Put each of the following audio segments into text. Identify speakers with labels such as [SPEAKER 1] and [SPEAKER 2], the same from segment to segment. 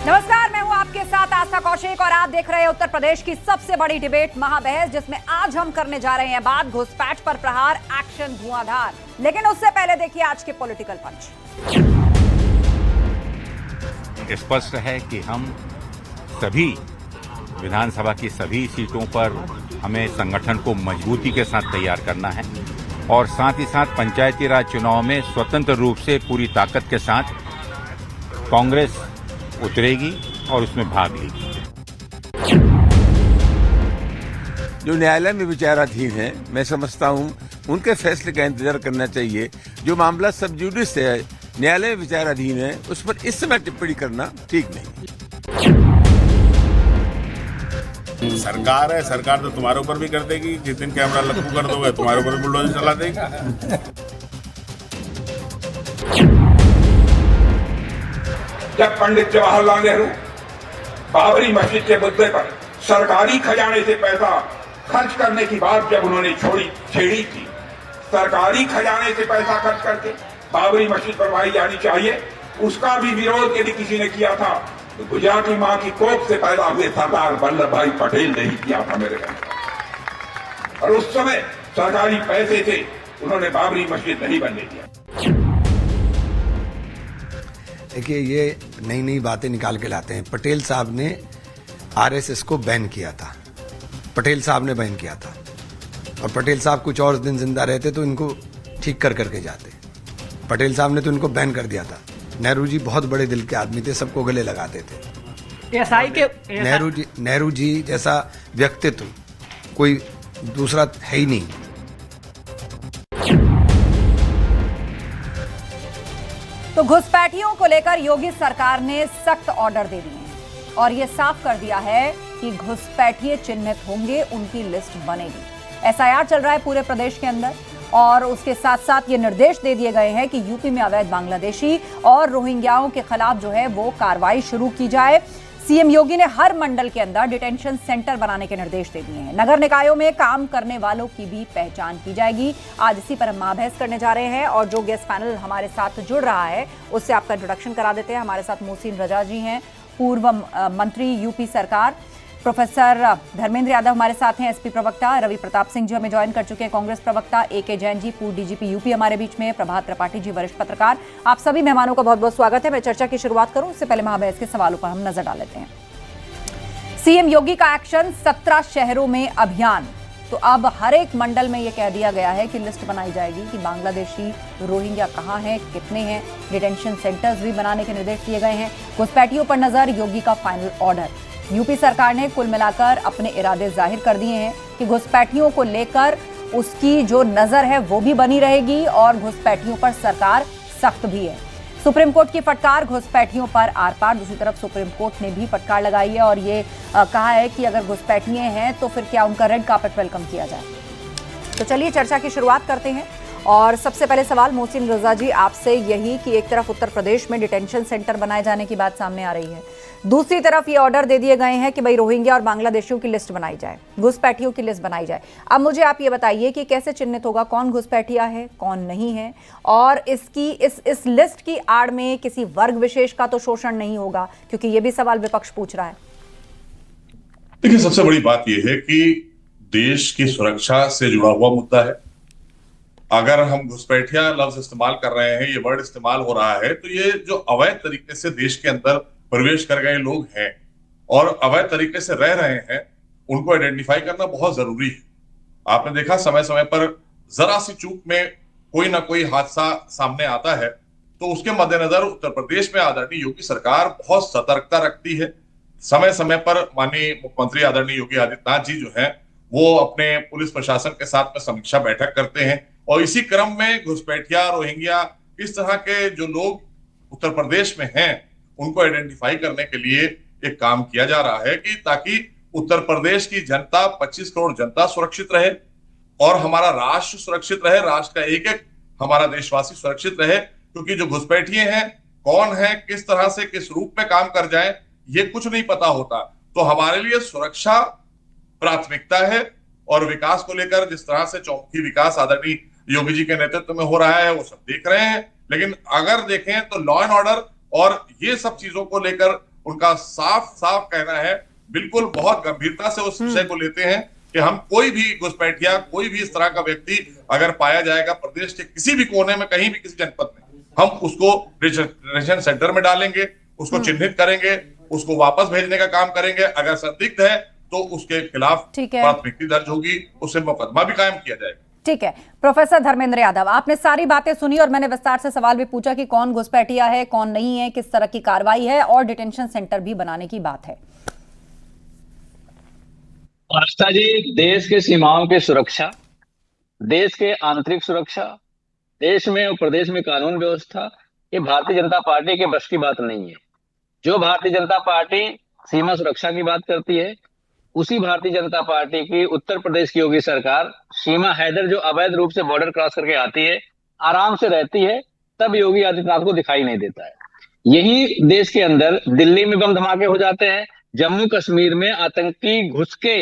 [SPEAKER 1] नमस्कार, मैं हूं आपके साथ आस्था कौशिक और आप देख रहे हैं उत्तर प्रदेश की सबसे बड़ी डिबेट महाबहस, जिसमें आज हम करने जा रहे हैं बात घुसपैठ पर प्रहार, एक्शन धुआंधार। लेकिन उससे पहले देखिए आज के पॉलिटिकल पंच।
[SPEAKER 2] स्पष्ट है कि हम सभी विधानसभा की सभी सीटों पर हमें संगठन को मजबूती के साथ तैयार करना है और साथ ही साथ पंचायती राज चुनाव में स्वतंत्र रूप से पूरी ताकत के साथ कांग्रेस उतरेगी और उसमें भाग लेगी।
[SPEAKER 3] जो न्यायालय में विचाराधीन है, मैं समझता हूं उनके फैसले का इंतजार करना चाहिए। जो मामला सब जुडिस है, न्यायालय में विचाराधीन है, उस पर इस समय टिप्पणी करना ठीक नहीं।
[SPEAKER 4] सरकार है, सरकार तो तुम्हारे ऊपर भी कर देगी। जिस दिन कैमरा लग्गू कर दोगे तुम्हारे ऊपर बुलडोजर चला देगी।
[SPEAKER 5] जब पंडित जवाहरलाल नेहरू बाबरी मस्जिद के मुद्दे पर सरकारी खजाने से पैसा खर्च करने की बात जब उन्होंने छेड़ी थी, सरकारी खजाने से पैसा खर्च करके बाबरी मस्जिद बनवाई जानी चाहिए, उसका भी विरोध यदि किसी ने किया था तो गुजराती मां की कोख से पैदा हुए सरदार वल्लभ भाई पटेल ने ही किया था मेरे घर। और उस समय सरकारी पैसे से उन्होंने बाबरी मस्जिद नहीं बनने दिया।
[SPEAKER 6] देखिए, ये नई नई बातें निकाल के लाते हैं। पटेल साहब ने आरएसएस को बैन किया था, पटेल साहब ने बैन किया था, और पटेल साहब कुछ और दिन जिंदा रहते तो इनको ठीक कर करके जाते। पटेल साहब ने तो इनको बैन कर दिया था। नेहरू जी बहुत बड़े दिल के आदमी थे, सबको गले लगाते थे। नेहरू जी जैसा व्यक्तित्व कोई दूसरा है ही नहीं।
[SPEAKER 1] तो घुसपैठियों को लेकर योगी सरकार ने सख्त ऑर्डर दे दिए हैं और यह साफ कर दिया है कि घुसपैठिए चिन्हित होंगे, उनकी लिस्ट बनेगी। एसआईआर चल रहा है पूरे प्रदेश के अंदर और उसके साथ साथ ये निर्देश दे दिए गए हैं कि यूपी में अवैध बांग्लादेशी और रोहिंग्याओं के खिलाफ जो है वो कार्रवाई शुरू की जाए। सीएम योगी ने हर मंडल के अंदर डिटेंशन सेंटर बनाने के निर्देश दे दिए हैं। नगर निकायों में काम करने वालों की भी पहचान की जाएगी। आज इसी पर हम महाबहस करने जा रहे हैं और जो गेस्ट पैनल हमारे साथ जुड़ रहा है उससे आपका इंट्रोडक्शन करा देते हैं। हमारे साथ मोहसिन रजा जी हैं, पूर्व मंत्री यूपी सरकार। प्रोफेसर धर्मेंद्र यादव हमारे साथ हैं, एसपी प्रवक्ता। रवि प्रताप सिंह जी हमें ज्वाइन कर चुके हैं, कांग्रेस प्रवक्ता। एके जैन जी, पूर्व डीजीपी यूपी हमारे बीच में। प्रभात त्रिपाठी जी, वरिष्ठ पत्रकार। आप सभी मेहमानों का बहुत बहुत स्वागत है। मैं चर्चा की शुरुआत करूं उससे पहले महाबहस के सवालों पर हम नजर डाल लेते हैं। सीएम योगी का एक्शन, 17 शहरों में अभियान। तो अब हर एक मंडल में यह कह दिया गया है कि लिस्ट बनाई जाएगी कि बांग्लादेशी रोहिंग्या कहां हैं, कितने हैं। डिटेंशन सेंटर्स भी बनाने के निर्देश दिए गए हैं। घुसपैठियों पर नजर, योगी का फाइनल ऑर्डर। यूपी सरकार ने कुल मिलाकर अपने इरादे जाहिर कर दिए हैं कि घुसपैठियों को लेकर उसकी जो नजर है वो भी बनी रहेगी और घुसपैठियों पर सरकार सख्त भी है। सुप्रीम कोर्ट की फटकार, घुसपैठियों पर आर पार। दूसरी तरफ सुप्रीम कोर्ट ने भी फटकार लगाई है और ये कहा है कि अगर घुसपैठिए हैं तो फिर क्या उनका रेड कार्पेट वेलकम किया जाए। तो चलिए चर्चा की शुरुआत करते हैं और सबसे पहले सवाल मोहसिन रजा जी आपसे यही कि एक तरफ उत्तर प्रदेश में डिटेंशन सेंटर बनाए जाने की बात सामने आ रही है, दूसरी तरफ ये ऑर्डर दे दिए गए हैं कि भाई रोहिंग्या और बांग्लादेशियों की लिस्ट बनाई जाए, घुसपैठियों की लिस्ट बनाई जाए। अब मुझे आप ये बताइए कि कैसे चिन्हित होगा कौन घुसपैठिया है, कौन नहीं है, और इसकी इस लिस्ट की आड़ में किसी वर्ग विशेष का तो शोषण नहीं होगा, क्योंकि ये भी सवाल विपक्ष पूछ रहा है।
[SPEAKER 4] देखिए, सबसे बड़ी बात यह है कि देश की सुरक्षा से जुड़ा हुआ मुद्दा है। अगर हम घुसपैठिया लफ्ज इस्तेमाल कर रहे हैं, ये वर्ड इस्तेमाल हो रहा है, तो ये जो अवैध तरीके से देश के अंदर प्रवेश कर गए लोग हैं और अवैध तरीके से रह रहे हैं, उनको आइडेंटिफाई करना बहुत जरूरी है। आपने देखा समय समय पर जरा सी चूक में कोई ना कोई हादसा सामने आता है, तो उसके मद्देनजर उत्तर प्रदेश में आदरणीय योगी सरकार बहुत सतर्कता रखती है। समय समय पर माननीय मुख्यमंत्री आदरणीय योगी आदित्यनाथ जी जो है वो अपने पुलिस प्रशासन के साथ में समीक्षा बैठक करते हैं और इसी क्रम में घुसपैठिया, रोहिंग्या, इस तरह के जो लोग उत्तर प्रदेश में हैं उनको आइडेंटिफाई करने के लिए एक काम किया जा रहा है कि ताकि उत्तर प्रदेश की जनता, 25 करोड़ जनता सुरक्षित रहे और हमारा राष्ट्र सुरक्षित रहे, राष्ट्र का एक एक हमारा देशवासी सुरक्षित रहे। क्योंकि जो घुसपैठिए हैं, कौन है, किस तरह से, किस रूप में काम कर जाए, ये कुछ नहीं पता होता। तो हमारे लिए सुरक्षा प्राथमिकता है और विकास को लेकर जिस तरह से चौमुखी विकास आदरणीय योगी जी के नेतृत्व में हो रहा है वो सब देख रहे हैं। लेकिन अगर देखें तो लॉ एंड ऑर्डर और ये सब चीजों को लेकर उनका साफ साफ कहना है, बिल्कुल बहुत गंभीरता से उस विषय को लेते हैं कि हम कोई भी घुसपैठिया, कोई भी इस तरह का व्यक्ति अगर पाया जाएगा प्रदेश के किसी भी कोने में, कहीं भी किसी जनपद में, हम उसको डिटेंशन सेंटर में डालेंगे, उसको चिन्हित करेंगे, उसको वापस भेजने का काम करेंगे। अगर संदिग्ध है तो उसके खिलाफ प्राथमिकी दर्ज होगी, उससे मुकदमा भी कायम किया जाएगा।
[SPEAKER 1] ठीक है। प्रोफेसर धर्मेंद्र यादव, आपने सारी बातें सुनी और मैंने विस्तार से सवाल भी पूछा कि कौन घुसपैठिया है, कौन नहीं है, किस तरह की कार्रवाई है, और डिटेंशन सेंटर भी बनाने की बात है।
[SPEAKER 7] आस्था जी, देश के सीमाओं की सुरक्षा, देश के आंतरिक सुरक्षा, देश में और प्रदेश में कानून व्यवस्था, ये भारतीय जनता पार्टी के बस की बात नहीं है। जो भारतीय जनता पार्टी सीमा सुरक्षा की बात करती है, उसी भारतीय जनता पार्टी की उत्तर प्रदेश की योगी सरकार सीमा हैदर जो अवैध रूप से बॉर्डर क्रॉस करके आती है, आराम से रहती है, तब योगी आदित्यनाथ को दिखाई नहीं देता है। यही देश के अंदर दिल्ली में बम धमाके हो जाते हैं, जम्मू कश्मीर में आतंकी घुस के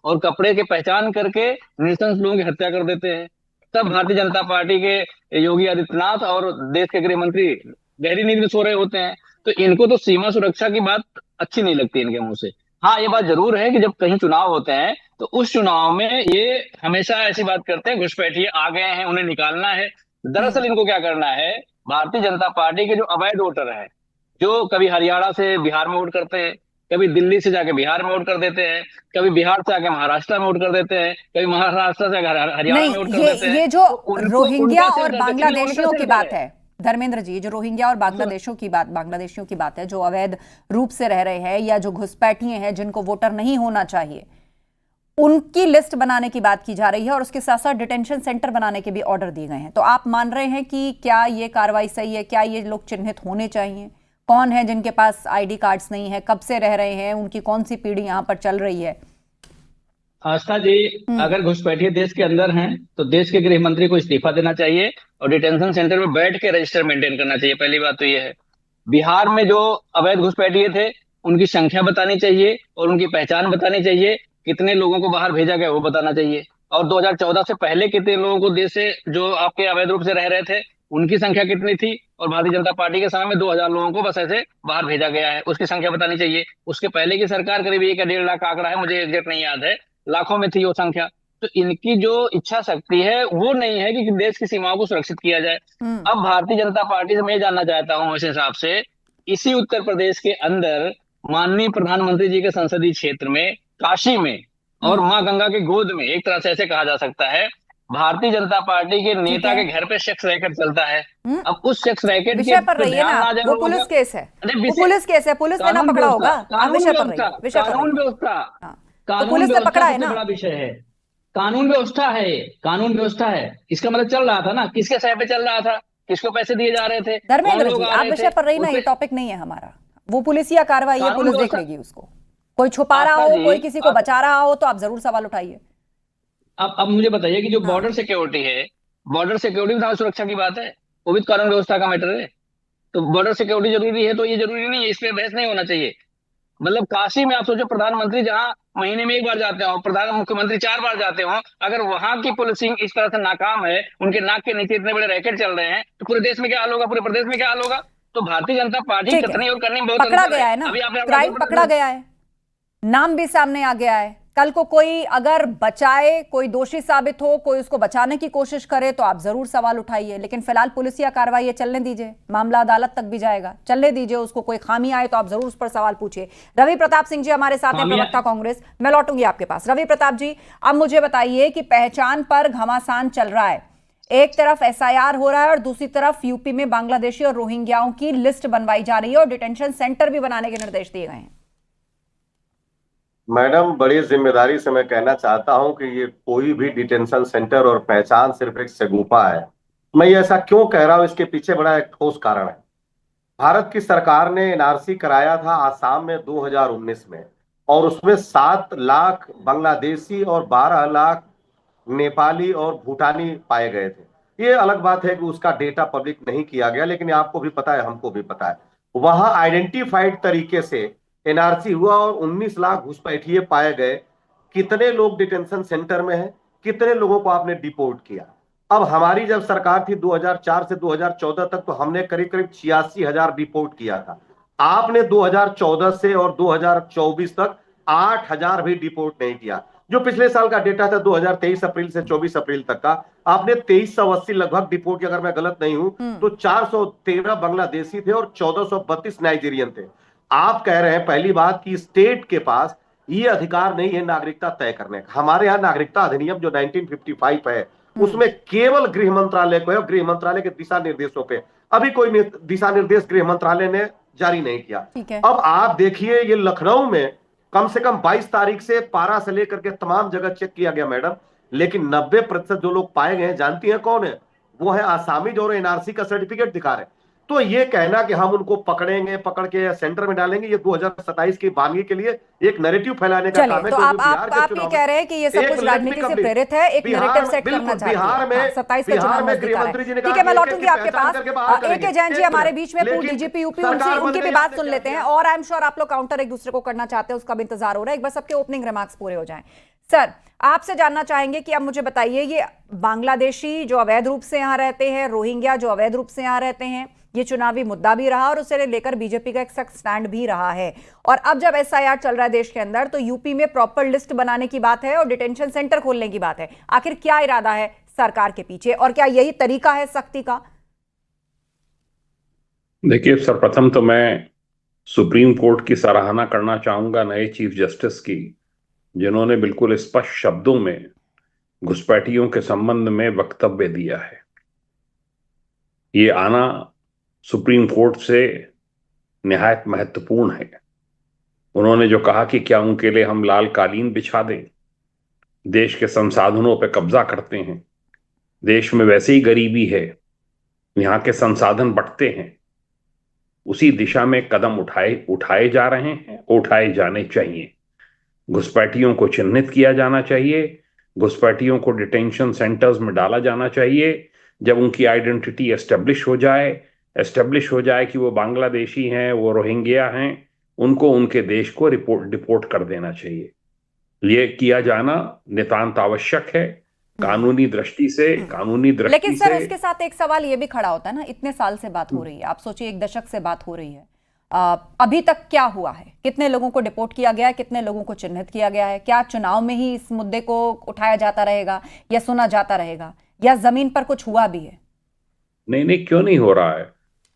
[SPEAKER 7] और कपड़े के पहचान करके निशंस लोगों की हत्या कर देते हैं, तब भारतीय जनता पार्टी के योगी आदित्यनाथ और देश के गृह मंत्री गहरी नींद में सो रहे होते हैं। तो इनको तो सीमा सुरक्षा की बात अच्छी नहीं लगती इनके मुंह से। हाँ, ये बात जरूर है कि जब कहीं चुनाव होते हैं तो उस चुनाव में ये हमेशा ऐसी बात करते हैं, घुसपैठिए आ गए हैं, उन्हें निकालना है। दरअसल इनको क्या करना है, भारतीय जनता पार्टी के जो अवैध वोटर हैं, जो कभी हरियाणा से बिहार में वोट करते हैं, कभी दिल्ली से जाके बिहार में वोट कर देते हैं, कभी बिहार से आके महाराष्ट्र में वोट कर देते हैं, कभी महाराष्ट्र से हरियाणा में वोट कर देते हैं।
[SPEAKER 1] ये जो रोहिंग्या और बांग्लादेशियों की बात है धर्मेंद्र जी, जो रोहिंग्या और बांग्लादेशियों की बात है, जो अवैध रूप से रह रहे हैं या जो घुसपैठिए हैं, जिनको वोटर नहीं होना चाहिए, उनकी लिस्ट बनाने की बात की जा रही है और उसके साथ साथ डिटेंशन सेंटर बनाने के भी ऑर्डर दिए गए हैं। तो आप मान रहे हैं कि क्या ये कार्रवाई सही है? क्या ये लोग चिन्हित होने चाहिए? कौन है जिनके पास आईडी कार्ड्स नहीं है, कब से रह रहे हैं, उनकी कौन सी पीढ़ी यहाँ पर चल रही है?
[SPEAKER 7] आस्था जी, अगर घुसपैठिए देश के अंदर हैं तो देश के गृह मंत्री को इस्तीफा देना चाहिए और डिटेंशन सेंटर में बैठ के रजिस्टर मेंटेन करना चाहिए। पहली बात तो ये है। बिहार में जो अवैध घुसपैठिए थे उनकी संख्या बतानी चाहिए और उनकी पहचान बतानी चाहिए, कितने लोगों को बाहर भेजा गया वो बताना चाहिए, और 2014 से पहले कितने लोगों को देश से जो आपके अवैध रूप से रह रहे थे उनकी संख्या कितनी थी, और भारतीय जनता पार्टी के समय में 2000 लोगों को बस ऐसे बाहर भेजा गया है, उसकी संख्या बतानी चाहिए। उसके पहले की सरकार करीब 1 या 1.5 लाख का आंकड़ा है, मुझे एग्जैक्ट नहीं याद है, लाखों में थी वो संख्या। तो इनकी जो इच्छा शक्ति है वो नहीं है कि देश की सीमाओं को सुरक्षित किया जाए। अब भारतीय जनता पार्टी से मैं जानना चाहता हूं, इस हिसाब से इसी उत्तर प्रदेश के अंदर माननीय प्रधानमंत्री जी के संसदीय क्षेत्र में, काशी में और मां गंगा की गोद में, एक तरह से ऐसे कहा जा सकता है, भारतीय जनता पार्टी के नेता के घर पे सेक्स रैकेट चलता है। अब उस सेक्स रैकेट
[SPEAKER 1] विषय पर रहिए ना, वो पुलिस केस है, वो पुलिस केस है, पुलिस ने ना पकड़ा होगा। आप विषय पर रहिए, विषय पर
[SPEAKER 7] कानून व्यवस्था,
[SPEAKER 1] तो पुलिस ने पकड़ा है ना,
[SPEAKER 7] बड़ा विषय है। कानून व्यवस्था है, कानून व्यवस्था है, इसका मतलब चल रहा था ना, किसके सह पे चल रहा था, किसको पैसे दिए जा रहे थे।
[SPEAKER 1] धर्मेंद्र जी, आप विषय पर रही ना, ये टॉपिक नहीं है हमारा। वो पुलिसिया कार्रवाई है, पुलिस देख लेगी उसको। कोई छुपा रहा हो, कोई किसी को बचा रहा हो तो आप जरूर सवाल उठाइए।
[SPEAKER 7] अब मुझे बताइए कि जो बॉर्डर सिक्योरिटी है, बॉर्डर सिक्योरिटी भी सुरक्षा की बात है, वो भी कानून व्यवस्था का मैटर है। तो बॉर्डर सिक्योरिटी जरूरी है तो ये जरूरी नहीं है, इस पे बहस नहीं होना चाहिए। मतलब काशी में आप सोचो, प्रधानमंत्री जहां महीने में 1 बार जाते हो, प्रधान मुख्यमंत्री 4 बार जाते हो, अगर वहां की पुलिसिंग इस तरह से नाकाम है, उनके नाक के नीचे इतने बड़े रैकेट चल रहे हैं, तो पूरे देश में क्या हाल होगा, पूरे प्रदेश में क्या हाल होगा। तो भारतीय जनता पार्टी कथनी और करनी बहुत
[SPEAKER 1] पकड़ा गया है ना, क्राइम पकड़ा गया है, नाम भी सामने आ गया है। कल को कोई अगर बचाए, कोई दोषी साबित हो, कोई उसको बचाने की कोशिश करे तो आप जरूर सवाल उठाइए। लेकिन फिलहाल पुलिसिया कार्रवाई है, चलने दीजिए, मामला अदालत तक भी जाएगा, चलने दीजिए उसको। कोई खामी आए तो आप जरूर उस पर सवाल पूछिए। रवि प्रताप सिंह जी हमारे साथ हैं, प्रवक्ता कांग्रेस। मैं लौटूंगी आपके पास। रवि प्रताप जी, अब मुझे बताइए कि पहचान पर घमासान चल रहा है, एक तरफ एसआईआर हो रहा है और दूसरी तरफ यूपी में बांग्लादेशी और रोहिंग्याओं की लिस्ट बनवाई जा रही है और डिटेंशन सेंटर भी बनाने के निर्देश दिए गए हैं।
[SPEAKER 8] मैडम, बड़ी जिम्मेदारी से मैं कहना चाहता हूं कि ये कोई भी डिटेंशन सेंटर और पहचान सिर्फ एक शगुफा है। मैं ये ऐसा क्यों कह रहा हूं, इसके पीछे बड़ा एक ठोस कारण है। भारत की सरकार ने एनआरसी कराया था आसाम में 2019 में, और उसमें 7 लाख बांग्लादेशी और 12 लाख नेपाली और भूटानी पाए गए थे। ये अलग बात है कि उसका डेटा पब्लिक नहीं किया गया, लेकिन आपको भी पता है, हमको भी पता है, वहां आइडेंटिफाइड तरीके से एनआरसी हुआ और 19 लाख घुसपैठिए पाए गए। कितने लोग डिटेंशन सेंटर में हैं, कितने लोगों को आपने डिपोर्ट किया। अब हमारी जब सरकार थी 2004 से 2014 तक, तो हमने करीब करीब 86,000 डिपोर्ट किया था। आपने 2014 से और 2024 तक 8,000 भी डिपोर्ट नहीं किया। जो पिछले साल का डेटा था 2023 अप्रैल से 24 अप्रैल तक का, आपने 2380 लगभग डिपोर्ट किया, अगर मैं गलत नहीं हूं तो 413 बांग्लादेशी थे और 1432 नाइजीरियन थे। आप कह रहे हैं पहली बात कि स्टेट के पास ये अधिकार नहीं है नागरिकता तय करने का। हमारे यहाँ नागरिकता अधिनियम जो 1955 है उसमें केवल गृह मंत्रालय को है, गृह मंत्रालय के दिशा निर्देशों पे अभी कोई दिशा निर्देश गृह मंत्रालय ने जारी नहीं किया। अब आप देखिए ये लखनऊ में कम से कम 22 तारीख से पारा से लेकर के तमाम जगह चेक किया गया मैडम, लेकिन 90% जो लोग पाए गए हैं जानती हैं कौन है? वो है आसामीज और एनआरसी का सर्टिफिकेट दिखा रहे। तो ये कहना कि हम उनको पकड़ेंगे, पकड़ के सेंटर में डालेंगे, ये 2027 की वानगी के लिए एक नैरेटिव फैलाने का काम है।
[SPEAKER 1] तो आप ये कह रहे हैं कि ये सब कुछ राजनीति से प्रेरित है, एक नैरेटिव सेट करना चाहते हैं।
[SPEAKER 8] बिहार में
[SPEAKER 1] 27 का चुनाव नजदीक आ रहा है। ठीक है, मैं लौटूंगी आपके पास। AK जैन जी हमारे बीच में, पूर्व डीजीपी यूपी, उनकी भी बात सुन लेते हैं और आई एम श्योर आप लोग काउंटर एक दूसरे को करना चाहते हैं, उसका भी इंतजार हो रहा है। एक बार सबके ओपनिंग रिमार्क्स पूरे हो जाएं। सर, आपसे जानना चाहेंगे कि अब मुझे बताइए, ये बांग्लादेशी जो अवैध रूप से यहाँ रहते हैं, रोहिंग्या जो अवैध रूप से यहाँ रहते हैं, ये चुनावी मुद्दा भी रहा और उसे लेकर बीजेपी का एक सख्त स्टैंड भी रहा है। और अब जब SIR चल रहा है देश के अंदर, तो यूपी में प्रॉपर लिस्ट बनाने की बात है और डिटेंशन सेंटर खोलने की बात है। आखिर क्या इरादा है सरकार के पीछे और क्या यही तरीका है सख्ती का?
[SPEAKER 9] देखिए, सर्वप्रथम तो मैं सुप्रीम कोर्ट की सराहना करना चाहूंगा नए चीफ जस्टिस की, जिन्होंने बिल्कुल स्पष्ट शब्दों में घुसपैठियों के संबंध में वक्तव्य दिया है। ये आना सुप्रीम कोर्ट से निहायत महत्वपूर्ण है। उन्होंने जो कहा कि क्या उनके लिए हम लाल कालीन बिछा दें, देश के संसाधनों पर कब्जा करते हैं, देश में वैसे ही गरीबी है, यहाँ के संसाधन बढ़ते हैं, उसी दिशा में कदम उठाए जा रहे हैं, उठाए जाने चाहिए। घुसपैठियों को चिन्हित किया जाना चाहिए, घुसपैठियों को डिटेंशन सेंटर्स में डाला जाना चाहिए। जब उनकी आइडेंटिटी एस्टेब्लिश हो जाए कि वो बांग्लादेशी हैं, वो रोहिंग्या हैं, उनको उनके देश को डिपोर्ट कर देना चाहिए। ये किया जाना नितांत आवश्यक है कानूनी दृष्टि से।
[SPEAKER 1] लेकिन सर, इसके साथ एक सवाल ये भी खड़ा होता है ना, इतने साल से बात हो रही है, आप सोचिए 1 दशक से बात हो रही है, अभी तक क्या हुआ है? कितने लोगों को डिपोर्ट किया गया है, कितने लोगों को चिन्हित किया गया है? क्या चुनाव में ही इस मुद्दे को उठाया जाता रहेगा या सुना जाता रहेगा, या जमीन पर कुछ हुआ भी है?
[SPEAKER 9] नहीं, क्यों नहीं हो रहा है।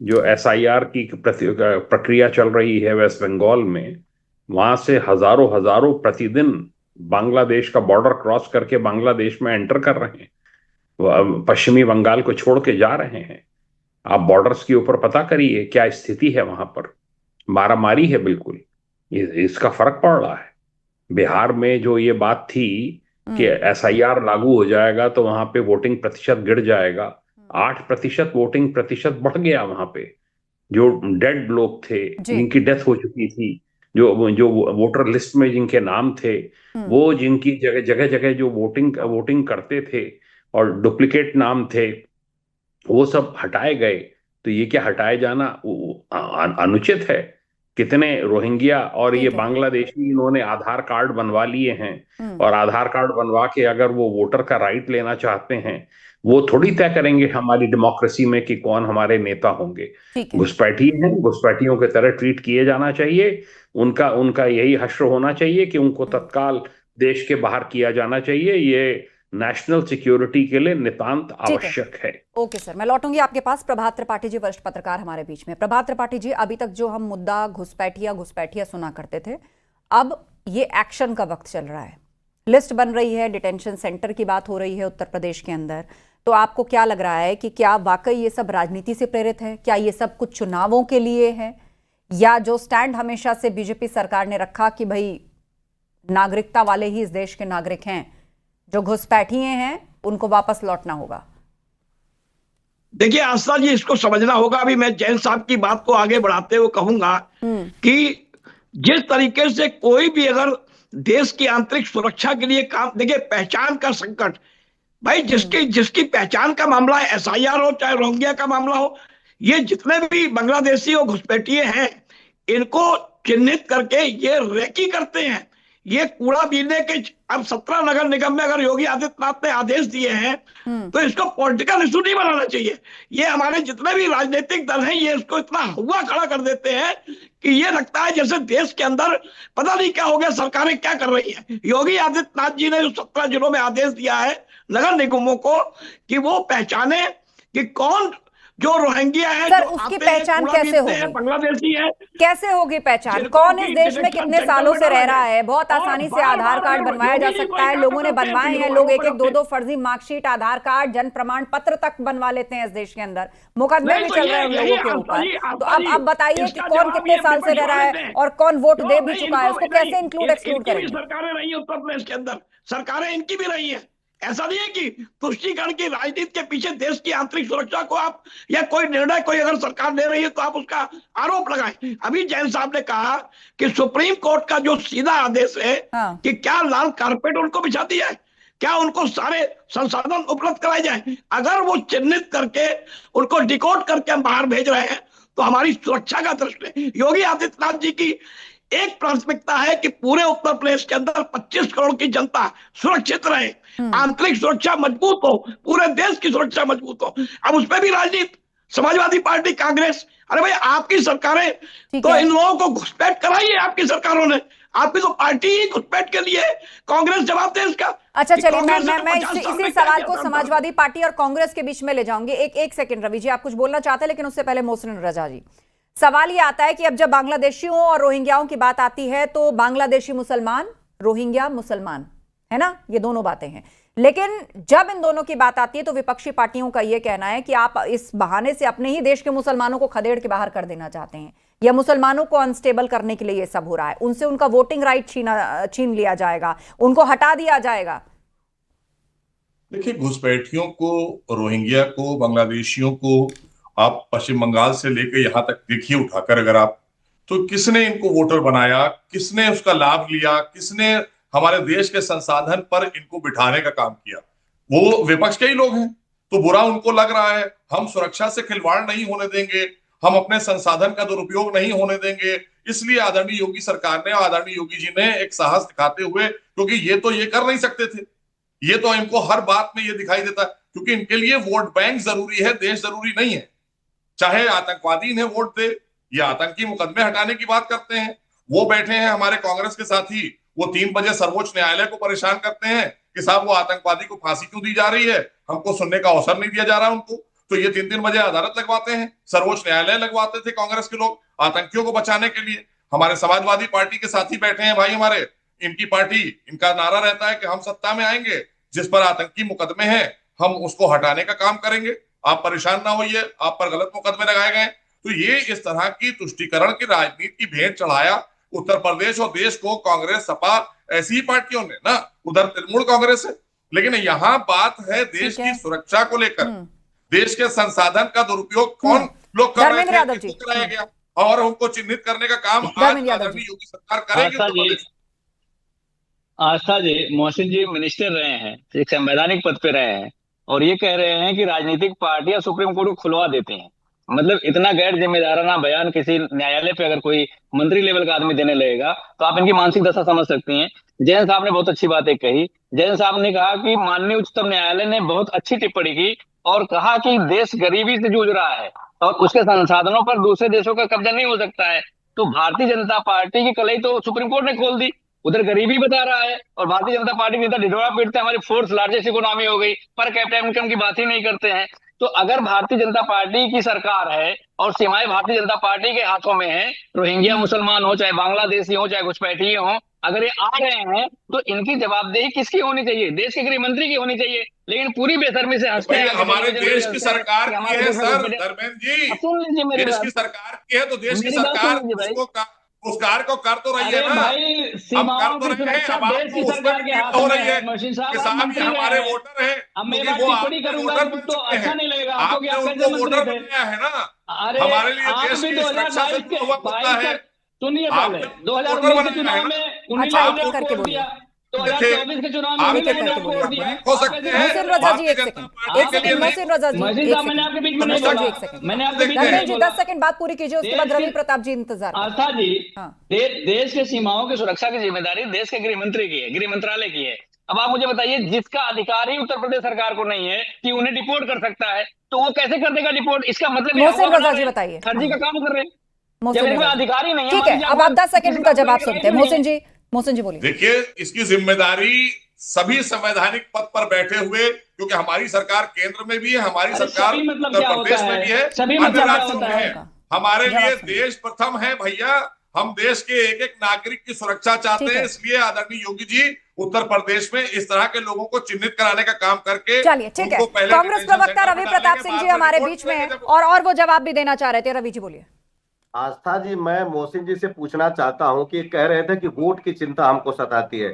[SPEAKER 9] जो SIR की प्रक्रिया चल रही है वेस्ट बंगाल में, वहां से हजारों प्रतिदिन बांग्लादेश का बॉर्डर क्रॉस करके बांग्लादेश में एंटर कर रहे हैं, पश्चिमी बंगाल को छोड़ के जा रहे हैं। आप बॉर्डर्स के ऊपर पता करिए क्या स्थिति है, वहां पर मारामारी है बिल्कुल। इसका फर्क पड़ रहा है। बिहार में जो ये बात थी कि SIR लागू हो जाएगा तो वहां पे वोटिंग प्रतिशत गिर जाएगा, 8% वोटिंग प्रतिशत बढ़ गया वहां पे। जो डेड लोग थे, जिनकी डेथ हो चुकी थी, जो वोटर लिस्ट में जिनके नाम थे, वो जिनकी जगह जो वोटिंग करते थे और डुप्लीकेट नाम थे, वो सब हटाए गए। तो ये क्या हटाए जाना अनुचित है? कितने रोहिंग्या और ये बांग्लादेशी इन्होंने आधार कार्ड बनवा लिए हैं, और आधार कार्ड बनवा के अगर वो वोटर का राइट लेना चाहते हैं, वो थोड़ी तय करेंगे हमारी डेमोक्रेसी में कि कौन हमारे नेता होंगे। घुसपैठी हैं, घुसपैठियों की तरह ट्रीट किए जाना चाहिए। उनका यही हश्र होना चाहिए कि उनको तत्काल देश के बाहर किया जाना चाहिए। ये नेशनल सिक्योरिटी के लिए नितांत आवश्यक है।
[SPEAKER 1] ओके सर, मैं लौटूंगी आपके पास। प्रभात त्रिपाठी जी, वरिष्ठ पत्रकार हमारे बीच में। प्रभात त्रिपाठी जी, अभी तक जो हम मुद्दा घुसपैठिया सुना करते थे, अब ये एक्शन का वक्त चल रहा है, लिस्ट बन रही है, डिटेंशन सेंटर की बात हो रही है उत्तर प्रदेश के अंदर। तो आपको क्या लग रहा है कि क्या वाकई ये सब राजनीति से प्रेरित है? क्या ये सब कुछ चुनावों के लिए है, या जो स्टैंड हमेशा से बीजेपी सरकार ने रखा कि भाई नागरिकता वाले ही इस देश के नागरिक हैं, जो घुसपैठिए हैं उनको वापस लौटना होगा?
[SPEAKER 10] देखिए आस्था जी, इसको समझना होगा। अभी मैं जैन साहब की बात को आगे बढ़ाते हुए कहूंगा कि जिस तरीके से कोई भी अगर देश की आंतरिक सुरक्षा के लिए काम, देखिए पहचान का संकट, भाई जिसकी पहचान का मामला है, SIR हो चाहे रोहिंग्या का मामला हो, ये जितने भी बांग्लादेशी और घुसपैठिए हैं, इनको चिन्हित करके ये रेकी करते हैं। ये कूड़ा बीनने के अब 17 नगर निगम में अगर योगी आदित्यनाथ ने आदेश दिए हैं तो इसको पॉलिटिकल इशू नहीं बनाना चाहिए। ये हमारे जितने भी राजनीतिक दल हैं ये इसको इतना हुआ खड़ा कर देते हैं कि ये लगता है जैसे देश के अंदर पता नहीं क्या हो गया, सरकारें क्या कर रही हैं। योगी आदित्यनाथ जी ने जो 17 जिलों में आदेश दिया है नगर निगमों को कि वो पहचाने कि कौन जो रोहिंग्या है,
[SPEAKER 1] सर
[SPEAKER 10] जो
[SPEAKER 1] उसकी
[SPEAKER 10] आते हैं,
[SPEAKER 1] पहचान
[SPEAKER 10] कूड़ा
[SPEAKER 1] कैसे
[SPEAKER 10] बीनते हैं,
[SPEAKER 1] होगी?
[SPEAKER 10] बांग्लादेशी है,
[SPEAKER 1] कैसे होगी पहचान?
[SPEAKER 10] जिनको
[SPEAKER 1] कौन इस
[SPEAKER 10] भी
[SPEAKER 1] देश में
[SPEAKER 10] डिटेक्शन
[SPEAKER 1] कितने
[SPEAKER 10] सेंटर
[SPEAKER 1] सालों
[SPEAKER 10] में
[SPEAKER 1] से रह
[SPEAKER 10] डाला
[SPEAKER 1] रहा
[SPEAKER 10] जाए।
[SPEAKER 1] है? बहुत
[SPEAKER 10] और
[SPEAKER 1] आसानी से
[SPEAKER 10] बार-बार
[SPEAKER 1] आधार कार्ड
[SPEAKER 10] अगर
[SPEAKER 1] बनवाया जा
[SPEAKER 10] योगी जी
[SPEAKER 1] सकता है।
[SPEAKER 10] कोई
[SPEAKER 1] लोगों ने
[SPEAKER 10] काम करते हैं,
[SPEAKER 1] बनवाए हैं,
[SPEAKER 10] तो
[SPEAKER 1] लोग एक
[SPEAKER 10] लोगों
[SPEAKER 1] एक
[SPEAKER 10] को
[SPEAKER 1] 2-2 फर्जी मार्कशीट, आधार कार्ड, जन प्रमाण पत्र तक बनवा लेते हैं इस देश के अंदर। मुकदमे भी चल रहे हैं उन लोगों के ऊपर। तो अब बताइए कि कौन कितने साल से रह रहा है और कौन वोट दे भी चुका है, उसको कैसे इंक्लूड एक्सक्लूड करेंगे?
[SPEAKER 10] सरकारें रही उत्तर प्रदेश के अंदर, सरकारें इनकी भी रही है। ऐसा नहीं है कि तुष्टीकरण की राजनीति के पीछे देश की आंतरिक सुरक्षा को आप या कोई निर्णय कोई अगर सरकार ले रही है तो आप उसका आरोप लगाएं। अभी जैन साहब ने कहा कि सुप्रीम कोर्ट का जो सीधा आदेश है कि क्या लाल कारपेट उनको बिछा दिया है, क्या उनको सारे संसाधन उपलब्ध कराए जाए। अगर वो चिन्हित करके उनको डिकोड करके हम बाहर भेज रहे हैं तो हमारी सुरक्षा का दृष्टि योगी आदित्यनाथ जी की एक प्राथमिकता है कि पूरे उत्तर प्रदेश के अंदर 25 करोड़ की जनता सुरक्षित रहे, आंतरिक सुरक्षा मजबूत हो, पूरे देश की सुरक्षा मजबूत हो। अब उसमें भी राजनीति, समाजवादी पार्टी, कांग्रेस, अरे भाई आपकी सरकारें तो इन लोगों को घुसपैठ कराई है। आपकी सरकारों ने, आपकी तो पार्टी ही घुसपैठ के लिए, कांग्रेस जवाब दे इसका।
[SPEAKER 1] अच्छा चलिए, मैं इसी सवाल को समाजवादी पार्टी और कांग्रेस के बीच में ले जाऊंगी। एक सेकंड रवि जी, आप कुछ बोलना चाहते हैं, लेकिन उससे पहले मोहसिन रजा जी, सवाल ये आता है कि अब जब बांग्लादेशियों और रोहिंग्याओं की बात आती है तो बांग्लादेशी मुसलमान, रोहिंग्या मुसलमान, है ना, ये दोनों बातें हैं। लेकिन जब इन दोनों की बात आती है तो विपक्षी पार्टियों का यह कहना है कि आप इस बहाने से अपने ही देश के मुसलमानों को खदेड़ के बाहर कर देना चाहते हैं, या मुसलमानों को अनस्टेबल करने के लिए ये सब हो रहा है, उनसे उनका वोटिंग राइट छीन लिया जाएगा, उनको हटा दिया जाएगा।
[SPEAKER 4] देखिए, घुसपैठियों को, रोहिंग्या को, बांग्लादेशियों को आप पश्चिम बंगाल से लेकर यहां तक देखिए उठाकर, अगर आप, तो किसने इनको वोटर बनाया, किसने उसका लाभ लिया, किसने हमारे देश के संसाधन पर इनको बिठाने का काम किया? वो विपक्ष के ही लोग हैं। तो बुरा उनको लग रहा है। हम सुरक्षा से खिलवाड़ नहीं होने देंगे, हम अपने संसाधन का दुरुपयोग नहीं होने देंगे। इसलिए आदरणीय योगी सरकार ने, आदरणीय योगी जी ने एक साहस दिखाते हुए, क्योंकि ये तो ये कर नहीं सकते थे, ये तो इनको हर बात में ये दिखाई देता, क्योंकि इनके लिए वोट बैंक जरूरी है, देश जरूरी नहीं है। चाहे आतंकवादी इन्हें वोट दे या आतंकी मुकदमे हटाने की बात करते हैं। वो बैठे हैं हमारे कांग्रेस के साथी, वो 3 बजे सर्वोच्च न्यायालय को परेशान करते हैं कि साहब वो आतंकवादी को फांसी क्यों दी जा रही है, हमको सुनने का अवसर नहीं दिया जा रहा उनको। तो ये 3-3 बजे अदालत लगवाते हैं, सर्वोच्च न्यायालय लगवाते थे कांग्रेस के लोग आतंकियों को बचाने के लिए। हमारे समाजवादी पार्टी के साथी बैठे हैं भाई हमारे, इनकी पार्टी, इनका नारा रहता है कि हम सत्ता में आएंगे, जिस पर आतंकी मुकदमे हैं हम उसको हटाने का काम करेंगे, आप परेशान ना होइए, आप पर गलत मुकदमे लगाए गए। तो ये इस तरह की तुष्टीकरण की राजनीति की भेंट चढ़ाया उत्तर प्रदेश और देश को कांग्रेस, सपा, ऐसी ही पार्टियों ने ना, उधर तृणमूल कांग्रेस है। लेकिन यहाँ बात है देश की सुरक्षा को लेकर, देश के संसाधन का दुरुपयोग कौन लोग कर रहे थे, किसको कराया गया, और उनको चिन्हित करने का काम आज आदरणीय योगी सरकार करेगी।
[SPEAKER 7] आस्था जी, मोहसिन जी मिनिस्टर रहे हैं, एक संवैधानिक पद पे रहे हैं, और ये कह रहे हैं कि राजनीतिक पार्टियां सुप्रीम कोर्ट को खुलवा देते हैं। मतलब इतना गैर जिम्मेदाराना बयान किसी न्यायालय पे अगर कोई मंत्री लेवल का आदमी देने लगेगा तो आप इनकी मानसिक दशा समझ सकती हैं। जैन साहब ने बहुत अच्छी बात एक कही। जैन साहब ने कहा कि माननीय उच्चतम न्यायालय ने बहुत अच्छी टिप्पणी की और कहा कि देश गरीबी से जूझ रहा है और उसके संसाधनों पर दूसरे देशों का कब्जा नहीं हो सकता है। तो भारतीय जनता पार्टी की कलई तो सुप्रीम कोर्ट ने खोल दी, उधर गरीबी बता रहा है, और भारतीय जनता पार्टी नेता ढिढोरा पीटते हैं हमारी फोर्थ लार्जेस्ट इकोनॉमी हो गई, पर कैपिटा इनकम की बात ही नहीं करते हैं। तो अगर भारतीय जनता पार्टी की सरकार है और सीमाएं भारतीय जनता पार्टी के हाथों में है, रोहिंग्या मुसलमान हो, चाहे बांग्लादेशी हो, चाहे घुसपैठी हो, अगर ये आ रहे हैं तो इनकी जवाबदेही किसकी होनी चाहिए? देश के गृह मंत्री की होनी चाहिए। लेकिन पूरी बेशर्मी से हंसते हैं।
[SPEAKER 4] हमारे देश की सरकार की है सर, धर्मेंद्र जी, देश की सरकार की है तो देश की सरकार उस कार्य को कर तो रही है ना, हम कर तो रहे हैं। अब आपको उसमें हो रही है कि साहब ये हमारे वोटर हैं, क्योंकि वो आपके वोटर बन चुके हैं, आपने उनको वोटर बनाया है ना। हमारे लिए देश की सुरक्षा से जुड़ा हुआ मुद्दा है।
[SPEAKER 7] सुनिए, पहले 2019 के चुनाव में उन्हीं ने करके बोलिए, 2024 के चुनाव में भी
[SPEAKER 1] एक एक
[SPEAKER 7] मैंने
[SPEAKER 1] करके
[SPEAKER 7] आपको
[SPEAKER 1] बोलिए
[SPEAKER 7] वोट
[SPEAKER 1] आप
[SPEAKER 7] दिया है।
[SPEAKER 4] हो
[SPEAKER 7] आप
[SPEAKER 4] सकते
[SPEAKER 7] कैसे
[SPEAKER 4] हैं।
[SPEAKER 1] मोहसिन रजा जी एक
[SPEAKER 4] भारतीय
[SPEAKER 1] सेकंड,
[SPEAKER 4] जनता
[SPEAKER 1] एक सेकंड मोहसिन रजा जी
[SPEAKER 7] मजीद
[SPEAKER 1] एक
[SPEAKER 7] साहब मैंने आपके बीच में नहीं
[SPEAKER 1] सेकंड
[SPEAKER 7] बोला।
[SPEAKER 1] एक सेकंड
[SPEAKER 7] मैंने आपके बीच में
[SPEAKER 1] धर्मेंद्र
[SPEAKER 7] नहीं
[SPEAKER 1] जी
[SPEAKER 7] बोला।
[SPEAKER 1] 10 सेकंड बात पूरी कीजिए, उसके बाद
[SPEAKER 7] देश
[SPEAKER 1] रवि
[SPEAKER 7] की-
[SPEAKER 1] प्रताप जी इंतजार करें।
[SPEAKER 7] आस्था जी,
[SPEAKER 1] हाँ।
[SPEAKER 7] देश के सीमाओं की सुरक्षा की जिम्मेदारी देश के गृह मंत्री की है, गृह मंत्रालय की है। अब आप मुझे बताइए, जिसका अधिकार ही उत्तर प्रदेश सरकार को नहीं है कि उन्हें डिपोर्ट कर सकता है, तो वो कैसे कर देगा डिपोर्ट? इसका मतलब ये
[SPEAKER 1] मोहसिन
[SPEAKER 7] हवा बना
[SPEAKER 1] रजा जी
[SPEAKER 7] रहे हैं,
[SPEAKER 1] बताइए।
[SPEAKER 7] फर्जी का काम कर रहे हैं। जब
[SPEAKER 1] मोहसिन
[SPEAKER 7] इनमें
[SPEAKER 1] रजा जी।
[SPEAKER 7] अधिकार ही नहीं है,
[SPEAKER 1] ठीक
[SPEAKER 7] मान
[SPEAKER 1] है,
[SPEAKER 7] लीजिए
[SPEAKER 1] अब आप 10 सेकंड
[SPEAKER 7] किसी
[SPEAKER 1] उनका
[SPEAKER 7] काम
[SPEAKER 1] जवाब
[SPEAKER 7] करने
[SPEAKER 1] सुनते
[SPEAKER 7] के
[SPEAKER 1] हैं।
[SPEAKER 7] राइट नहीं है।
[SPEAKER 1] मोहसिन जी बोलिए।
[SPEAKER 4] देखिए, इसकी जिम्मेदारी सभी संवैधानिक पद पर बैठे हुए, क्योंकि हमारी सरकार केंद्र में भी है, हमारी
[SPEAKER 7] अरे
[SPEAKER 4] सरकार
[SPEAKER 7] सभी मतलब
[SPEAKER 4] उत्तर
[SPEAKER 7] क्या होता
[SPEAKER 4] प्रदेश में
[SPEAKER 7] है?
[SPEAKER 4] भी है,
[SPEAKER 7] सभी
[SPEAKER 4] अन्य
[SPEAKER 7] मतलब क्या
[SPEAKER 4] राज्यों
[SPEAKER 7] होता
[SPEAKER 4] में
[SPEAKER 7] है?
[SPEAKER 4] है। हमारे
[SPEAKER 1] जवाब
[SPEAKER 4] लिए
[SPEAKER 1] सुनिए।
[SPEAKER 4] देश प्रथम है भैया। हम देश के एक एक नागरिक की सुरक्षा चाहते
[SPEAKER 1] ठीक
[SPEAKER 4] हैं,
[SPEAKER 1] है।
[SPEAKER 4] इसलिए आदरणीय योगी जी उत्तर प्रदेश में इस तरह के लोगों को चिन्हित कराने का काम करके
[SPEAKER 1] चलिए ठीक है,
[SPEAKER 4] उनको पहले
[SPEAKER 1] कांग्रेस
[SPEAKER 4] डिटेंशन
[SPEAKER 1] प्रवक्ता
[SPEAKER 4] सेंटर
[SPEAKER 1] रवि
[SPEAKER 4] में
[SPEAKER 1] प्रताप
[SPEAKER 4] डालेंगे,
[SPEAKER 1] सिंह जी
[SPEAKER 4] बाद में
[SPEAKER 1] हमारे
[SPEAKER 4] रिपोर्ट
[SPEAKER 1] बीच में
[SPEAKER 4] लेंगे
[SPEAKER 1] हैं
[SPEAKER 4] जब-
[SPEAKER 1] और वो जवाब भी देना चाह रहे थे। रवि जी बोलिए।
[SPEAKER 8] आस्था जी, मैं मोहसिन जी से पूछना चाहता हूं कि कह रहे थे कि वोट की चिंता हमको सताती है।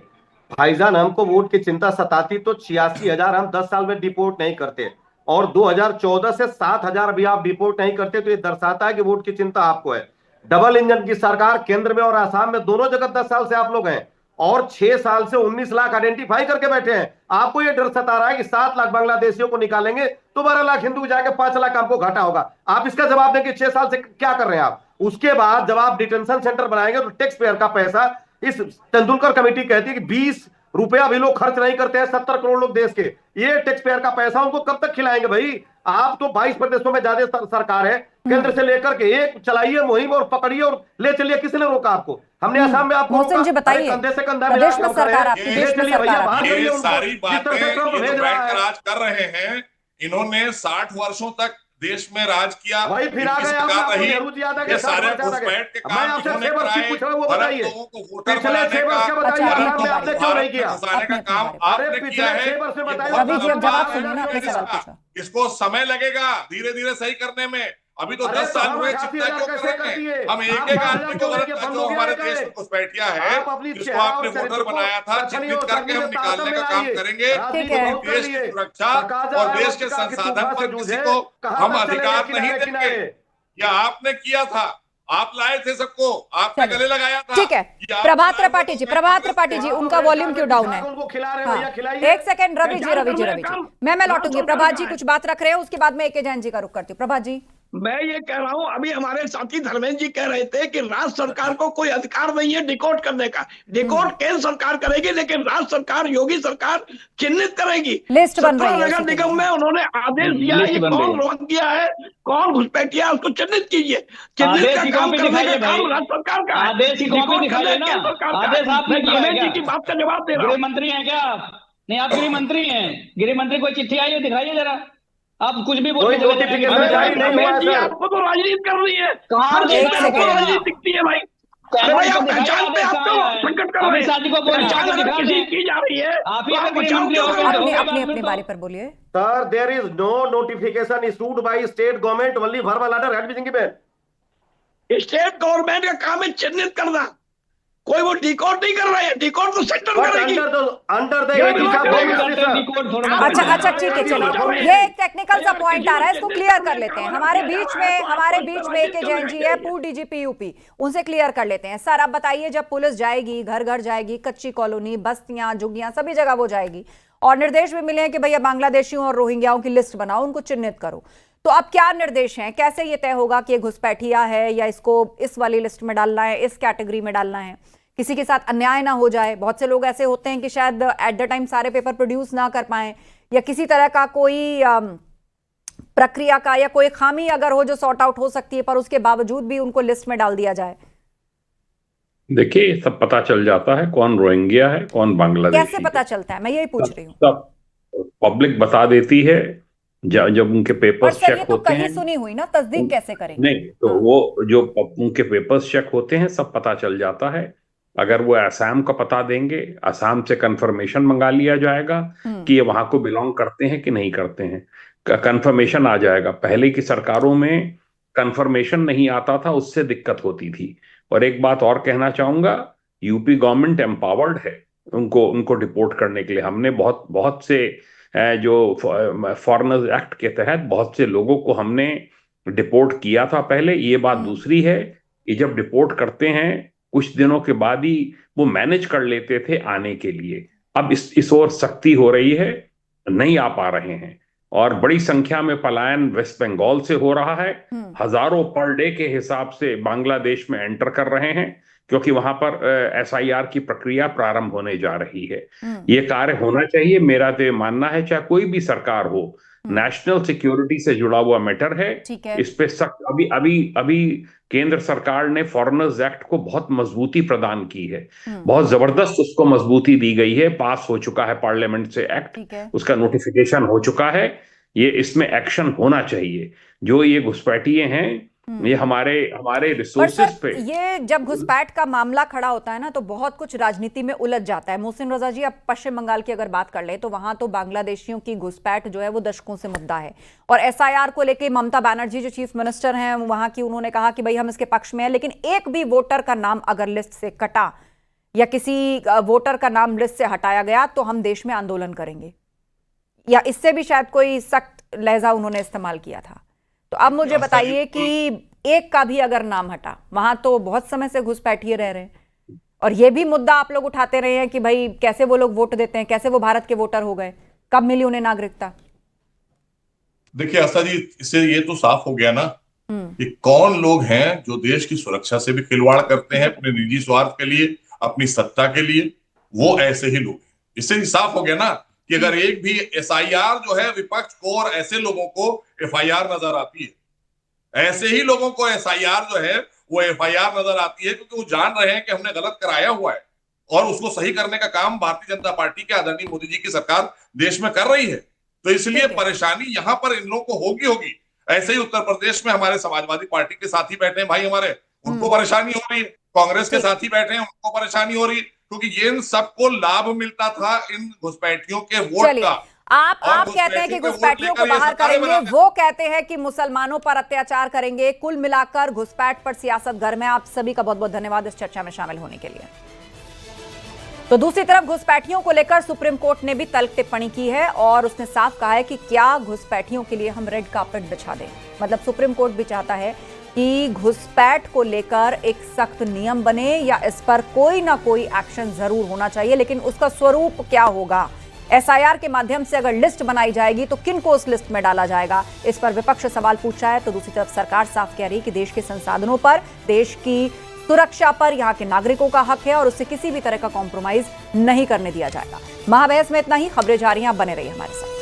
[SPEAKER 8] भाईजान, हमको वोट की चिंता सताती तो 86,000 हम 10 साल में डिपोर्ट नहीं करते, और 2014 से 7,000 अभी आप डिपोर्ट नहीं करते, तो ये दर्शाता है कि वोट की चिंता आपको है। डबल इंजन की सरकार केंद्र में और आसाम में दोनों जगह 10 साल से आप लोग हैं, और 6 साल से 19 लाख आइडेंटिफाई करके बैठे हैं। आपको ये डर सता रहा है कि 7 लाख बांग्लादेशियों को निकालेंगे तो 12 लाख हिंदू जाएंगे, 5 लाख हमको घाटा होगा। आप इसका जवाब दें कि 6 साल से क्या कर रहे हैं आप। उसके बाद जब आप डिटेंशन सेंटर बनाएंगे तो टैक्स पेयर का पैसा, इस तेंदुलकर कमेटी कहती है कि 20 रुपया भी लोग खर्च नहीं करते हैं, 70 करोड़ लोग देश के, ये टैक्स पेयर का पैसा उनको कब तक खिलाएंगे भाई। आप तो 22 प्रदेशों में ज्यादा सरकार है, केंद्र से लेकर के एक चलाइए मुहिम और पकड़िए और ले चलिए। किसने रोका आपको? हमने असम में आपको
[SPEAKER 1] मोहसिन जी
[SPEAKER 8] रोका?
[SPEAKER 1] बताइए,
[SPEAKER 8] अरे कंधे से कंधा
[SPEAKER 1] प्रदेश
[SPEAKER 8] मिला
[SPEAKER 1] में
[SPEAKER 8] के हम खड़े
[SPEAKER 1] सरकार
[SPEAKER 8] हैं।
[SPEAKER 1] आपकी,
[SPEAKER 8] ले
[SPEAKER 1] देश में
[SPEAKER 8] चलिए भैया,
[SPEAKER 1] सरकार
[SPEAKER 8] बाहर
[SPEAKER 1] आपकी।
[SPEAKER 8] करिए
[SPEAKER 4] ये
[SPEAKER 8] उनको।
[SPEAKER 4] सारी
[SPEAKER 8] जिस तरह से
[SPEAKER 4] बातें
[SPEAKER 8] ट्रंप
[SPEAKER 4] ये
[SPEAKER 8] भेज
[SPEAKER 4] जो
[SPEAKER 8] रहा
[SPEAKER 4] बैठकर
[SPEAKER 8] है।
[SPEAKER 4] आज कर रहे हैं, इन्होंने 60 वर्षों तक देश में राज किया।
[SPEAKER 8] वही फिर आ
[SPEAKER 4] इनकी
[SPEAKER 8] गए आप,
[SPEAKER 4] सरकार
[SPEAKER 8] आपको
[SPEAKER 4] रही।
[SPEAKER 8] नेहरू जी याद आ गए,
[SPEAKER 4] ये
[SPEAKER 8] 60
[SPEAKER 4] सारे
[SPEAKER 8] वर्ष याद आ गए।
[SPEAKER 4] घुसपैठ के
[SPEAKER 8] मैं
[SPEAKER 4] काम
[SPEAKER 8] आपसे
[SPEAKER 4] इन्होंने
[SPEAKER 8] 6 वर्ष की
[SPEAKER 4] कराए।
[SPEAKER 8] पूछ रहा हूं, वो
[SPEAKER 4] गलत
[SPEAKER 8] बताइए।
[SPEAKER 4] लोगों को वोटर
[SPEAKER 8] पिछले
[SPEAKER 4] बनाने
[SPEAKER 8] 6 वर्ष
[SPEAKER 4] का,
[SPEAKER 8] का बताइए,
[SPEAKER 1] अच्छा,
[SPEAKER 8] असम में
[SPEAKER 1] अपनी
[SPEAKER 8] आपने
[SPEAKER 1] बारी।
[SPEAKER 8] क्यों नहीं
[SPEAKER 4] भारत में
[SPEAKER 8] किया?
[SPEAKER 4] घुसाने का
[SPEAKER 1] अपनी
[SPEAKER 4] काम
[SPEAKER 1] बारी।
[SPEAKER 8] अरे
[SPEAKER 4] आपने
[SPEAKER 8] पिछले
[SPEAKER 4] किया है।
[SPEAKER 8] 6 वर्ष में
[SPEAKER 4] ये
[SPEAKER 8] बताइए।
[SPEAKER 4] बहुत
[SPEAKER 1] रवि जी, अब
[SPEAKER 4] लंबा
[SPEAKER 1] जवाब सुनिए ना, अपने
[SPEAKER 4] है
[SPEAKER 1] सवाल
[SPEAKER 4] इसका।
[SPEAKER 1] पूछो।
[SPEAKER 4] इसको समय लगेगा धीरे धीरे सही करने में। अभी तो
[SPEAKER 8] अरे
[SPEAKER 4] 10
[SPEAKER 8] तो
[SPEAKER 4] साल
[SPEAKER 8] हम
[SPEAKER 4] हुए,
[SPEAKER 8] 88,000
[SPEAKER 4] चिंता क्यों
[SPEAKER 8] कैसे
[SPEAKER 4] कर
[SPEAKER 8] कर
[SPEAKER 4] रहे
[SPEAKER 8] दिए?
[SPEAKER 4] हैं? हम एक
[SPEAKER 8] आप
[SPEAKER 4] एक
[SPEAKER 8] 5,000
[SPEAKER 4] आदमी को
[SPEAKER 8] क्यों
[SPEAKER 4] गलत
[SPEAKER 8] लेके बंद
[SPEAKER 4] जो
[SPEAKER 8] हो गया
[SPEAKER 4] हमारे
[SPEAKER 8] है?
[SPEAKER 4] देश में घुसपैठिया है,
[SPEAKER 8] आप अपनी
[SPEAKER 4] जिसको
[SPEAKER 8] चेहरा
[SPEAKER 4] आपने
[SPEAKER 8] और चरित्र
[SPEAKER 4] वोटर
[SPEAKER 8] को
[SPEAKER 4] बनाया था,
[SPEAKER 8] रखनी
[SPEAKER 4] चिन्हित
[SPEAKER 8] और
[SPEAKER 4] करके हम
[SPEAKER 8] तकनीक में
[SPEAKER 4] निकालने का
[SPEAKER 8] तारतम्य
[SPEAKER 4] काम
[SPEAKER 8] लाइए।
[SPEAKER 4] करेंगे।
[SPEAKER 8] राजनीति
[SPEAKER 1] ठीक है।
[SPEAKER 8] बहुत कर
[SPEAKER 4] देश की
[SPEAKER 8] लिए।
[SPEAKER 4] सुरक्षा
[SPEAKER 8] तकाजा
[SPEAKER 4] और
[SPEAKER 8] है
[SPEAKER 4] देश के
[SPEAKER 8] वक्त का कि
[SPEAKER 4] संसाधन
[SPEAKER 8] तूफान से
[SPEAKER 4] पर किसी
[SPEAKER 8] जूझे।
[SPEAKER 4] को
[SPEAKER 8] कहां
[SPEAKER 4] हम
[SPEAKER 8] तक चलेगा
[SPEAKER 4] अधिकार नहीं
[SPEAKER 8] किनारे
[SPEAKER 4] देंगे।
[SPEAKER 8] किनारे।
[SPEAKER 4] या आपने किया था, आप लाए थे सबको, आपने
[SPEAKER 1] चलिए।
[SPEAKER 4] गले लगाया था।
[SPEAKER 1] ठीक है,
[SPEAKER 4] ये आप
[SPEAKER 1] प्रभात
[SPEAKER 4] लाए
[SPEAKER 1] त्रिपाठी जी,
[SPEAKER 4] तो
[SPEAKER 1] प्रभात
[SPEAKER 4] कांग्रेस
[SPEAKER 1] त्रिपाठी जी,
[SPEAKER 4] के
[SPEAKER 1] उनका वॉल्यूम क्यों डाउन है?
[SPEAKER 8] उनको खिला रहे हैं
[SPEAKER 1] हाँ,
[SPEAKER 8] भैया, खिलाइए।
[SPEAKER 1] एक सेकंड रवि जी। मैं लौटूंगी। प्रभात जी कुछ बात रख रहे हैं, उसके बाद मैं AK जैन जी का रुख करती हूँ। प्रभात जी।
[SPEAKER 10] मैं ये कह रहा हूं, अभी हमारे साथी धर्मेंद्र जी कह रहे थे कि राज्य सरकार को कोई अधिकार नहीं है डिकोड करने का। डिकोड केंद्र सरकार करेगी, लेकिन राज्य सरकार, योगी सरकार चिन्हित करेगी।
[SPEAKER 1] लिस्ट बन रही है
[SPEAKER 10] 17
[SPEAKER 1] उसी
[SPEAKER 10] नगर
[SPEAKER 1] के
[SPEAKER 10] निगम
[SPEAKER 1] लिए।
[SPEAKER 10] में उन्होंने आदेश दिया है
[SPEAKER 7] लिस्ट
[SPEAKER 10] कि
[SPEAKER 7] बन रही
[SPEAKER 10] कौन
[SPEAKER 7] है।
[SPEAKER 10] रोक दिया है, कौन घुसपैठिया है, उसको चिन्हित कीजिए। चिन्हित
[SPEAKER 7] आदेश
[SPEAKER 10] का
[SPEAKER 7] की
[SPEAKER 10] काम
[SPEAKER 7] कॉपी
[SPEAKER 10] करने का
[SPEAKER 7] दिखाइए भाई।
[SPEAKER 10] काम राज्य सरकार का है।
[SPEAKER 7] आदेश की कॉपी
[SPEAKER 10] डिकोड
[SPEAKER 7] दिखाइए
[SPEAKER 10] करना
[SPEAKER 7] ना।
[SPEAKER 10] केंद्र सरकार का
[SPEAKER 7] आदेश
[SPEAKER 10] है।
[SPEAKER 7] आपने
[SPEAKER 10] मैं
[SPEAKER 7] किया है
[SPEAKER 10] धर्मेंद्र जी
[SPEAKER 7] क्या?
[SPEAKER 10] की बात का जवाब दे रहा
[SPEAKER 7] गृह
[SPEAKER 10] हूँ।
[SPEAKER 7] मंत्री हैं क्या आप? नहीं, आप गृह मंत्री हैं। गृह मंत्री को चिट्ठी आई है, दिखाइए जरा। आप कुछ भी बोल
[SPEAKER 8] कोई
[SPEAKER 7] के चले जाएंगे।
[SPEAKER 8] नोटिफिकेशन
[SPEAKER 7] हमें
[SPEAKER 8] जारी
[SPEAKER 7] तो-
[SPEAKER 8] नहीं हुआ है,
[SPEAKER 10] धर्मेंद्र जी,
[SPEAKER 8] सर।
[SPEAKER 10] आपको तो राजनीति करनी है।
[SPEAKER 7] कहाँ
[SPEAKER 10] हर चीज
[SPEAKER 1] एक
[SPEAKER 10] में आपको
[SPEAKER 1] सेकंड।
[SPEAKER 10] राजनीति दिखती है भाई। अरे भाई, आप पहचानते आप क्यों संकट कर रहे
[SPEAKER 7] अमित शाह जी को बोलिए,
[SPEAKER 10] पहचान
[SPEAKER 7] आके
[SPEAKER 10] अगर
[SPEAKER 7] दिखा
[SPEAKER 10] किसी
[SPEAKER 7] दें।
[SPEAKER 10] की जा रही है
[SPEAKER 7] आप ही
[SPEAKER 10] तो
[SPEAKER 7] अगर
[SPEAKER 10] आप
[SPEAKER 7] गृह
[SPEAKER 10] बचाव
[SPEAKER 7] मंत्री
[SPEAKER 10] क्यों
[SPEAKER 7] हो
[SPEAKER 10] कर
[SPEAKER 7] गए
[SPEAKER 10] रहे
[SPEAKER 7] तो
[SPEAKER 10] हो?
[SPEAKER 7] होगा
[SPEAKER 1] अपनी
[SPEAKER 7] बात
[SPEAKER 1] अपनी
[SPEAKER 7] तो।
[SPEAKER 1] बारी पर बोलिए।
[SPEAKER 8] Sir, there is no notification issued by state government, only verbal order had been given.
[SPEAKER 10] State government का काम है चिन्हित करना। कोई वो डिकोड नहीं कर रहा है, डिकोड तो सेंटर
[SPEAKER 8] But
[SPEAKER 10] करेगी।
[SPEAKER 8] under the
[SPEAKER 10] ये
[SPEAKER 8] aegis
[SPEAKER 10] बात
[SPEAKER 8] of
[SPEAKER 10] करेगा।
[SPEAKER 8] Home Ministry, sir.
[SPEAKER 7] डिकोड थोड़ा
[SPEAKER 1] अच्छा अच्छा, ठीक है, चलिए। ये एक टेक्निकल सा पॉइंट आ रहा है, इसको क्लियर कर लेते हैं। हमारे बीच में AK जैन जी है, पूर्व DGP यूपी, उनसे क्लियर कर लेते हैं। सर आप बताइए, जब पुलिस जाएगी, घर घर जाएगी, कच्ची कॉलोनी, बस्तियां, झुग्गियां, सभी जगह वो जाएगी और निर्देश भी मिले हैं कि भैया बांग्लादेशियों और रोहिंग्याओं की लिस्ट बनाओ, उनको चिन्हित करो, तो अब क्या निर्देश हैं? कैसे ये तय होगा कि ये घुसपैठिया है या इसको इस वाली लिस्ट में डालना है, इस कैटेगरी में डालना है, किसी के साथ अन्याय ना हो जाए? बहुत से लोग ऐसे होते हैं कि शायद एट द टाइम सारे पेपर प्रोड्यूस ना कर पाए, या किसी तरह का कोई प्रक्रिया का या कोई खामी अगर हो जो सॉर्ट आउट हो सकती है, पर उसके बावजूद भी उनको लिस्ट में डाल दिया जाए।
[SPEAKER 9] देखिए, सब पता चल जाता है कौन रोहिंग्या है, कौन बांग्लादेशी
[SPEAKER 1] कैसे पता चलता है, मैं यही पूछ रही हूँ।
[SPEAKER 9] सब पब्लिक बता देती है जब उनके
[SPEAKER 1] पर
[SPEAKER 9] पेपर्स
[SPEAKER 1] सर ये
[SPEAKER 9] चेक
[SPEAKER 1] तो
[SPEAKER 9] होते
[SPEAKER 1] कहीं
[SPEAKER 9] हैं।
[SPEAKER 1] सुनी हुई ना, तस्दीक कैसे करेंगे?
[SPEAKER 9] नहीं तो
[SPEAKER 1] हाँ।
[SPEAKER 9] वो जो उनके पेपर्स चेक होते हैं सब पता चल जाता है। अगर वो असम का पता देंगे, असम से कंफर्मेशन मंगा लिया जाएगा कि ये वहां को बिलोंग करते हैं कि नहीं करते हैं, कंफर्मेशन आ जाएगा। पहले की सरकारों में कंफर्मेशन नहीं आता था, उससे दिक्कत होती थी। और एक बात और कहना चाहूंगा, यूपी गवर्नमेंट एम्पावर्ड है उनको डिपोर्ट करने के लिए। हमने बहुत से जो फॉरेनर्स एक्ट के तहत बहुत से लोगों को हमने डिपोर्ट किया था पहले। ये बात दूसरी है कि जब डिपोर्ट करते हैं कुछ दिनों के बाद ही वो मैनेज कर लेते थे आने के लिए। अब इस ओर सख्ती हो रही है, नहीं आ पा रहे हैं, और बड़ी संख्या में पलायन वेस्ट बंगाल से हो रहा है। हजारों पर डे के हिसाब से बांग्लादेश में एंटर कर रहे हैं, क्योंकि वहां पर SIR की प्रक्रिया प्रारंभ होने जा रही है। ये कार्य होना चाहिए, मेरा तो मानना है, चाहे कोई भी सरकार हो, नेशनल सिक्योरिटी से जुड़ा हुआ मैटर है। इस पे सख्त अभी केंद्र सरकार ने फॉरेनर्स एक्ट को बहुत मजबूती प्रदान की है, बहुत जबरदस्त उसको मजबूती दी गई है। पास हो चुका है पार्लियामेंट से एक्ट, उसका नोटिफिकेशन हो चुका है। ये इसमें एक्शन होना चाहिए। जो ये घुसपैठिए हैं, ये हमारे रिसोर्सेज पे,
[SPEAKER 1] ये जब घुसपैठ का मामला खड़ा होता है ना, तो बहुत कुछ राजनीति में उलझ जाता है। मोहसिन रजा जी, अब पश्चिम बंगाल की अगर बात कर ले तो वहां तो बांग्लादेशियों की घुसपैठ जो है वो दशकों से मुद्दा है, और SIR को लेके ममता बनर्जी जो चीफ मिनिस्टर हैं वहां की, उन्होंने कहा कि भाई हम इसके पक्ष में हैं, लेकिन एक भी वोटर का नाम अगर लिस्ट से कटा या किसी वोटर का नाम लिस्ट से हटाया गया तो हम देश में आंदोलन करेंगे, या इससे भी शायद कोई सख्त लहजा उन्होंने इस्तेमाल किया था। तो अब मुझे बताइए कि एक का भी अगर नाम हटा, वहां तो बहुत समय से घुसपैठिए रह रहे हैं, और ये भी मुद्दा आप लोग उठाते रहे हैं कि भाई कैसे वो लोग वोट देते हैं, कैसे वो भारत के वोटर हो गए, कब मिली उन्हें नागरिकता।
[SPEAKER 4] देखिए आस्था जी, इससे ये तो साफ हो गया ना कि कौन लोग हैं जो देश की सुरक्षा से भी खिलवाड़ करते हैं अपने निजी स्वार्थ के लिए, अपनी सत्ता के लिए। वो ऐसे ही लोग, इससे ही साफ हो गया ना कि अगर एक भी SIR जो है विपक्ष को और ऐसे लोगों को FIR नजर आती है, ऐसे ही लोगों को SIR जो है वो FIR नजर आती है, क्योंकि वो जान रहे हैं कि हमने गलत कराया हुआ है, और उसको सही करने का काम भारतीय जनता पार्टी के आदरणीय मोदी जी की सरकार देश में कर रही है। तो इसलिए परेशानी यहाँ पर इन लोगों को होगी। ऐसे ही उत्तर प्रदेश में हमारे समाजवादी पार्टी के साथी बैठे हैं भाई हमारे, उनको परेशानी हो रही है। कांग्रेस के साथी बैठे हैं, उनको परेशानी हो रही है, क्योंकि ये इन सबको लाभ मिलता था इन घुसपैठियों के वोट का।
[SPEAKER 1] आप कहते हैं कि घुसपैठियों को बाहर करेंगे, वो कहते हैं कि मुसलमानों पर अत्याचार करेंगे। कुल मिलाकर घुसपैठ पर सियासत गर्म है। आप सभी का बहुत बहुत धन्यवाद इस चर्चा में शामिल होने के लिए। तो दूसरी तरफ घुसपैठियों को लेकर सुप्रीम कोर्ट ने भी तल्ख टिप्पणी की है, और उसने साफ कहा है कि क्या घुसपैठियों के लिए हम रेड कार्पेट बिछा दें। मतलब सुप्रीम कोर्ट भी चाहता है कि घुसपैठ को लेकर एक सख्त नियम बने, या इस पर कोई ना कोई एक्शन जरूर होना चाहिए, लेकिन उसका स्वरूप क्या होगा। SIR के माध्यम से अगर लिस्ट बनाई जाएगी तो किन को उस लिस्ट में डाला जाएगा, इस पर विपक्ष सवाल पूछ रहा है। तो दूसरी तरफ सरकार साफ कह रही है कि देश के संसाधनों पर, देश की सुरक्षा पर यहाँ के नागरिकों का हक है, और उससे किसी भी तरह का कॉम्प्रोमाइज नहीं करने दिया जाएगा। महाबहस में इतना ही। खबरें जारी हैं, आप बने रहिए हमारे साथ।